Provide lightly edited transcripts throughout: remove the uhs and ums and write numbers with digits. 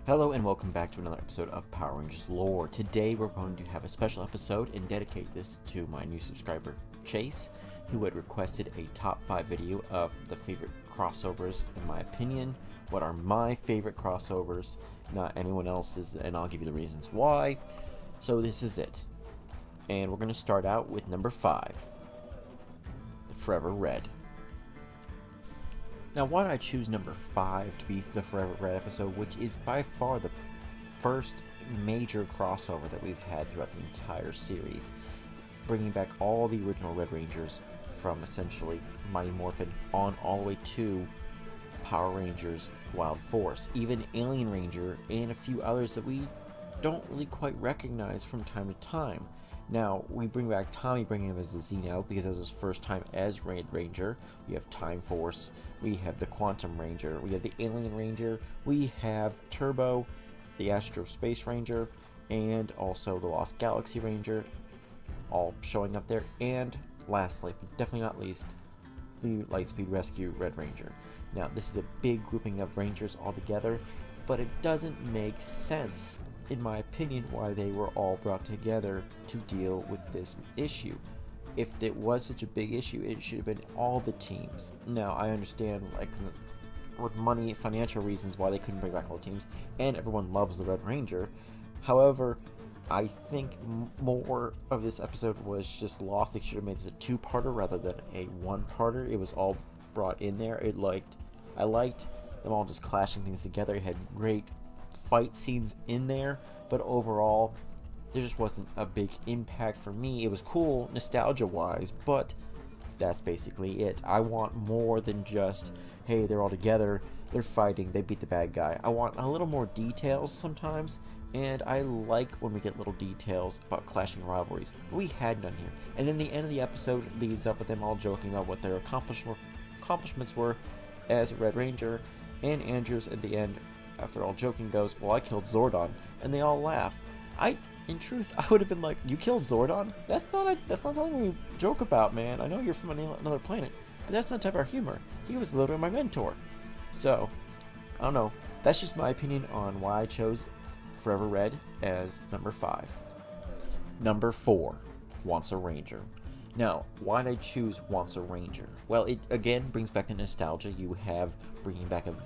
Hello and welcome back to another episode of Power Rangers Lore. Today we're going to have a special episode and dedicate this to my new subscriber, Chase, who had requested a top 5 video of the favorite crossovers in my opinion. What are my favorite crossovers, not anyone else's, and I'll give you the reasons why. So this is it. And we're going to start out with number 5, the Forever Red. Now, why did I choose number 5 to be the Forever Red episode, which is by far the first major crossover that we've had throughout the entire series, bringing back all the original Red Rangers from essentially Mighty Morphin on all the way to Power Rangers Wild Force, even Alien Ranger and a few others that we don't really quite recognize from time to time. Now, we bring back Tommy, bringing him as the Xeno, because that was his first time as Red Ranger. We have Time Force, we have the Quantum Ranger, we have the Alien Ranger, we have Turbo, the Astro Space Ranger, and also the Lost Galaxy Ranger, all showing up there. And lastly, but definitely not least, the Lightspeed Rescue Red Ranger. Now, this is a big grouping of Rangers all together, but it doesn't make sense, in my opinion, why they were all brought together to deal with this issue. If it was such a big issue, it should have been all the teams. Now, I understand, like, with money, financial reasons why they couldn't bring back all the teams, and everyone loves the Red Ranger. However, I think more of this episode was just lost. They should have made this a two-parter rather than a one-parter. It was all brought in there. I liked them all just clashing things together. It had great fight scenes in there, but overall there just wasn't a big impact for me. It was cool nostalgia wise, but that's basically it. I want more than just, hey, they're all together, they're fighting, they beat the bad guy. I want a little more details sometimes, and I like when we get little details about clashing rivalries. We had none here. And then the end of the episode leads up with them all joking about what their accomplishments were as Red Ranger, and Andrews at the end, after all joking, goes, well, I killed Zordon, and they all laugh. In truth, I would have been like, you killed Zordon? That's not something we joke about, man. I know you're from another planet, but that's not type of humor. He was literally my mentor. So, I don't know. That's just my opinion on why I chose Forever Red as number 5. Number 4, Wants a Ranger. Now, why did I choose Wants a Ranger? Well, it again brings back the nostalgia. You have bringing back of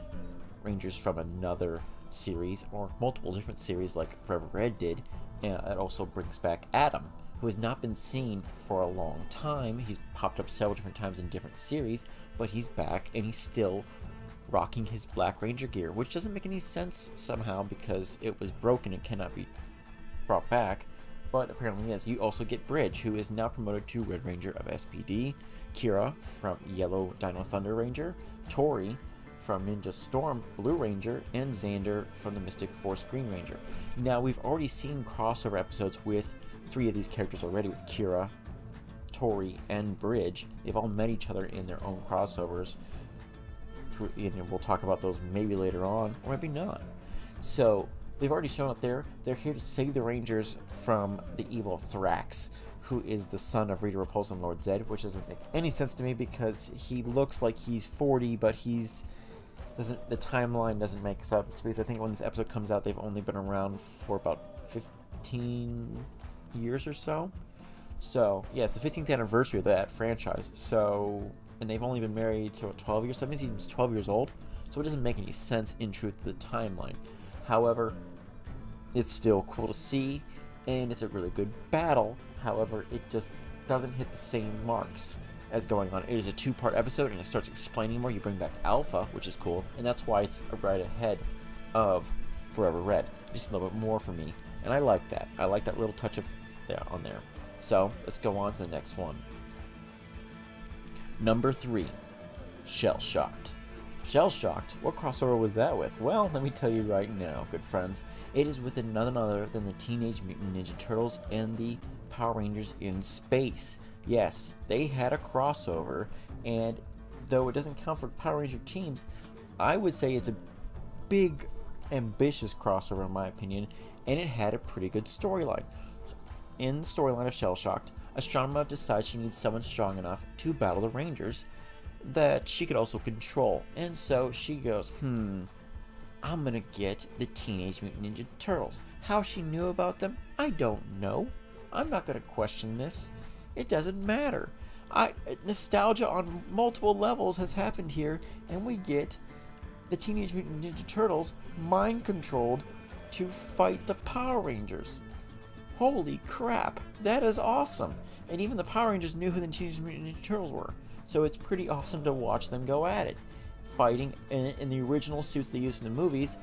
Rangers from another series or multiple different series like Forever Red did, and it also brings back Adam, who has not been seen for a long time. He's popped up several different times in different series, but he's back and he's still rocking his Black Ranger gear, which doesn't make any sense somehow because it was broken and cannot be brought back, but apparently yes. You also get Bridge, who is now promoted to Red Ranger of SPD, Kira from Yellow Dino Thunder Ranger, Tori from Ninja Storm Blue Ranger, and Xander from the Mystic Force Green Ranger. Now, we've already seen crossover episodes with 3 of these characters already, with Kira, Tori, and Bridge. They've all met each other in their own crossovers. And we'll talk about those maybe later on, or maybe not. So, they've already shown up there. They're here to save the Rangers from the evil Thrax, who is the son of Rita Repulsa and Lord Zed, which doesn't make any sense to me because he looks like he's 40, but the timeline doesn't make sense, because I think when this episode comes out, they've only been around for about 15 years or so. So, yeah, it's the 15th anniversary of that franchise. So, and they've only been married to 12 years. So that means he's 12 years old. So it doesn't make any sense, in truth, the timeline. However, it's still cool to see, and it's a really good battle. However, it just doesn't hit the same marks as going on. It is a 2-part episode, and it starts explaining more. You bring back Alpha, which is cool, and that's why it's right ahead of Forever Red. Just a little bit more for me, and I like that. I like that little touch of on there. So let's go on to the next one. Number 3, Shellshocked. Shellshocked? What crossover was that with? Well, let me tell you right now, good friends. It is with none other than the Teenage Mutant Ninja Turtles and the Power Rangers in Space. Yes, they had a crossover, and though it doesn't count for Power Ranger teams, I would say it's a big, ambitious crossover in my opinion, and it had a pretty good storyline. In the storyline of Shellshocked, Astronema decides she needs someone strong enough to battle the Rangers that she could also control, and so she goes, I'm gonna get the Teenage Mutant Ninja Turtles. How she knew about them, I don't know. I'm not gonna question this. It doesn't matter. Nostalgia on multiple levels has happened here, and we get the Teenage Mutant Ninja Turtles mind-controlled to fight the Power Rangers. Holy crap, that is awesome. And even the Power Rangers knew who the Teenage Mutant Ninja Turtles were. So it's pretty awesome to watch them go at it. Fighting in the original suits they used in the movies,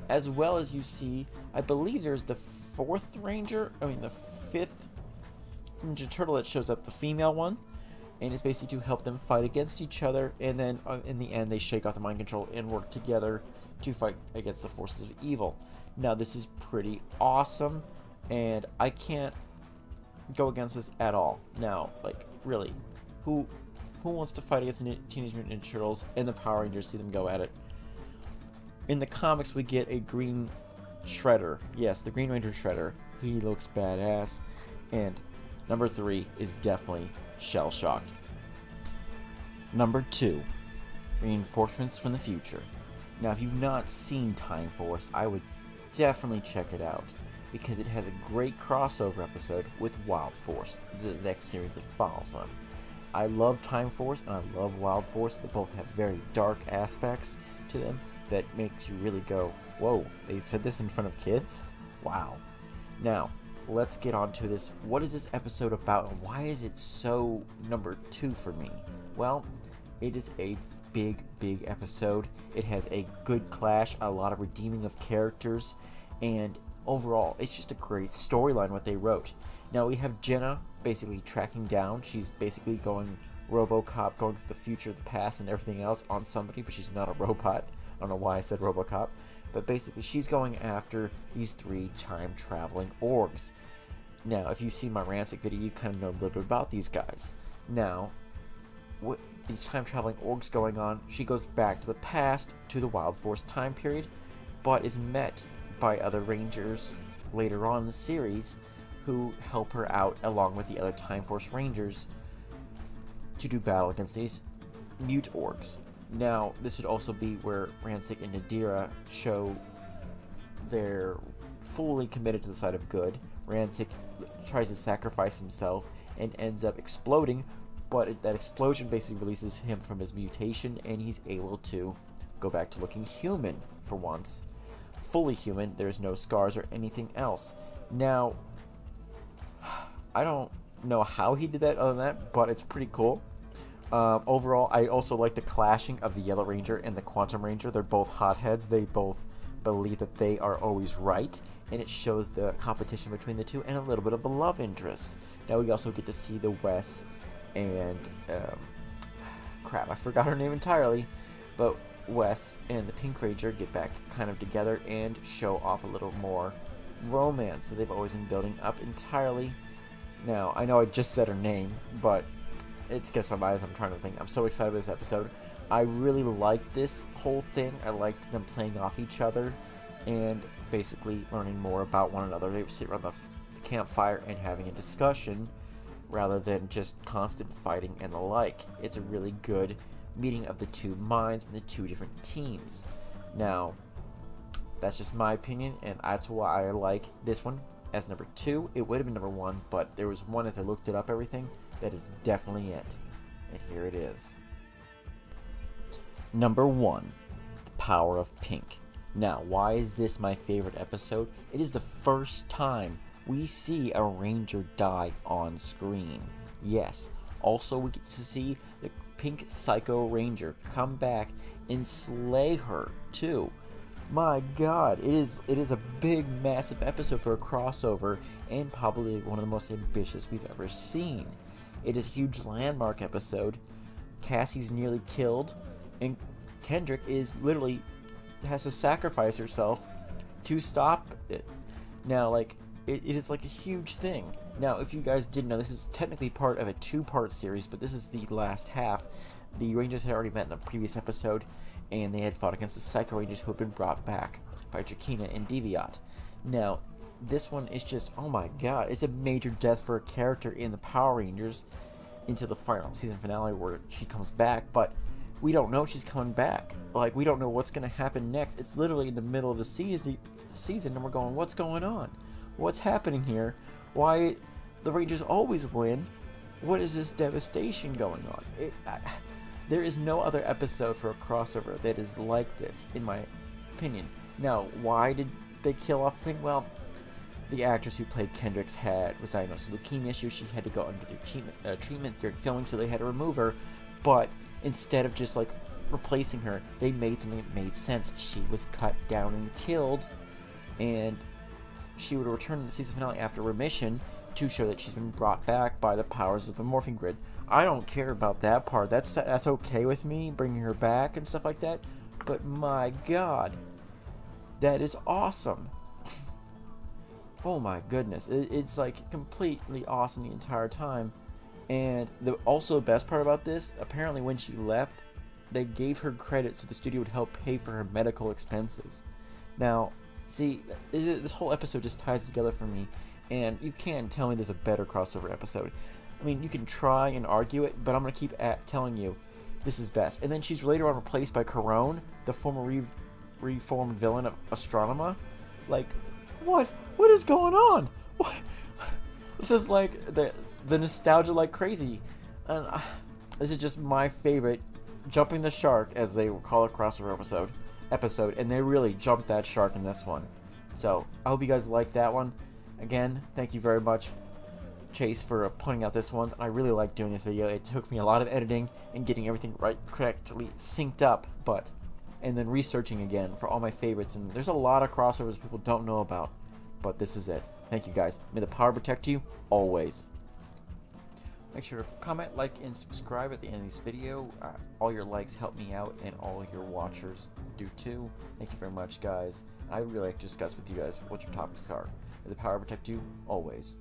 as well as you see, I believe there's the the fifth Ninja Turtle that shows up, the female one. And it's basically to help them fight against each other, and then in the end they shake off the mind control and work together to fight against the forces of evil. Now this is pretty awesome, and I can't go against this at all. Now, like, really, who wants to fight against the Teenage Mutant Ninja Turtles and the Power Rangers, see them go at it? In the comics we get a Green Shredder. Yes, the Green Ranger Shredder. He looks badass. And number 3 is definitely Shellshock. Number 2, Reinforcements from the Future. Now, if you've not seen Time Force, I would definitely check it out, because it has a great crossover episode with Wild Force, the next series that follows on. I love Time Force and I love Wild Force. They both have very dark aspects to them that makes you really go, whoa, they said this in front of kids? Wow. Now, let's get on to this. What is this episode about, and why is it so number 2 for me? Well, it is a big episode. It has a good clash, a lot of redeeming of characters, and overall, it's just a great storyline what they wrote. Now we have Jenna basically tracking down. She's basically going RoboCop, going to the future, the past, and everything else on somebody, but she's not a robot. I don't know why I said RoboCop. But basically, she's going after these 3 time-traveling orgs. Now, if you've seen my Rancic video, you kind of know a little bit about these guys. Now, with these time-traveling orgs going on, she goes back to the past, to the Wild Force time period, but is met by other Rangers later on in the series who help her out along with the other Time Force Rangers to do battle against these mute orgs. Now, this would also be where Rancic and Nadira show they're fully committed to the side of good. Rancic tries to sacrifice himself and ends up exploding, but that explosion basically releases him from his mutation, and he's able to go back to looking human for once. Fully human, there's no scars or anything else. Now, I don't know how he did that other than that, but it's pretty cool. Overall, I also like the clashing of the Yellow Ranger and the Quantum Ranger. They're both hotheads. They both believe that they are always right, and it shows the competition between the two and a little bit of a love interest. Now we also get to see the Wes and crap, I forgot her name entirely, but Wes and the Pink Ranger get back kind of together and show off a little more romance that they've always been building up entirely. Now, I know I just said her name, but it skips my mind as I'm trying to think. I'm so excited about this episode. I really liked this whole thing. I liked them playing off each other and basically learning more about one another. They would sit around the campfire and having a discussion rather than just constant fighting and the like. It's a really good meeting of the two minds and the two different teams. Now, that's just my opinion, and that's why I like this one as number 2. It would have been number 1, but there was one as I looked it up, everything. That is definitely it. And here it is. Number 1, The Power of Pink. Now, why is this my favorite episode? It is the first time we see a Ranger die on screen. Yes. Also, we get to see the Pink Psycho Ranger come back and slay her, too. My god, it is a big, massive episode for a crossover, and probably one of the most ambitious we've ever seen. It is a huge landmark episode. Cassie's nearly killed, and Kendrick is literally has to sacrifice herself to stop it. Now, like, it is like a huge thing. Now, if you guys didn't know, this is technically part of a 2-part series, but this is the last half. The Rangers had already met in a previous episode, and they had fought against the Psycho Rangers who had been brought back by Drakina and Deviat. Now, this one is just, oh my god, it's a major death for a character in the Power Rangers into the final season finale where she comes back, but we don't know she's coming back. Like, we don't know what's going to happen next. It's literally in the middle of the season, and we're going, what's going on? What's happening here? Why the Rangers always win? What is this devastation going on? There is no other episode for a crossover that is like this, in my opinion. Now, why did they kill off the thing? Well, the actress who played Kendricks was diagnosed with leukemia, so she had to go under their treatment during filming, so they had to remove her. But instead of just like replacing her, they made something that made sense. She was cut down and killed, and she would return in the season finale after remission to show that she's been brought back by the powers of the morphing grid. I don't care about that part. That's okay with me, bringing her back and stuff like that. But my God, that is awesome. Oh my goodness, it's like completely awesome the entire time. And also the best part about this, apparently when she left, they gave her credit so the studio would help pay for her medical expenses. Now, see, this whole episode just ties together for me, and you can't tell me there's a better crossover episode. I mean, you can try and argue it, but I'm going to keep telling you this is best. And then she's later on replaced by Corone, the former reformed villain of Astronema. Like, what is going on? What? This is like the nostalgia like crazy. And this is just my favorite jumping the shark, as they call it, crossover episode, and they really jumped that shark in this one. So I hope you guys liked that one. Again, thank you very much, Chase, for putting out this one. I really like doing this video. It took me a lot of editing and getting everything correctly synced up, and then researching again for all my favorites. And there's a lot of crossovers people don't know about, but this is it. Thank you guys. May the power protect you always. Make sure to comment, like, and subscribe at the end of this video. All your likes help me out, and all your watchers do too. Thank you very much, guys. I really like to discuss with you guys what your topics are. May the power protect you always.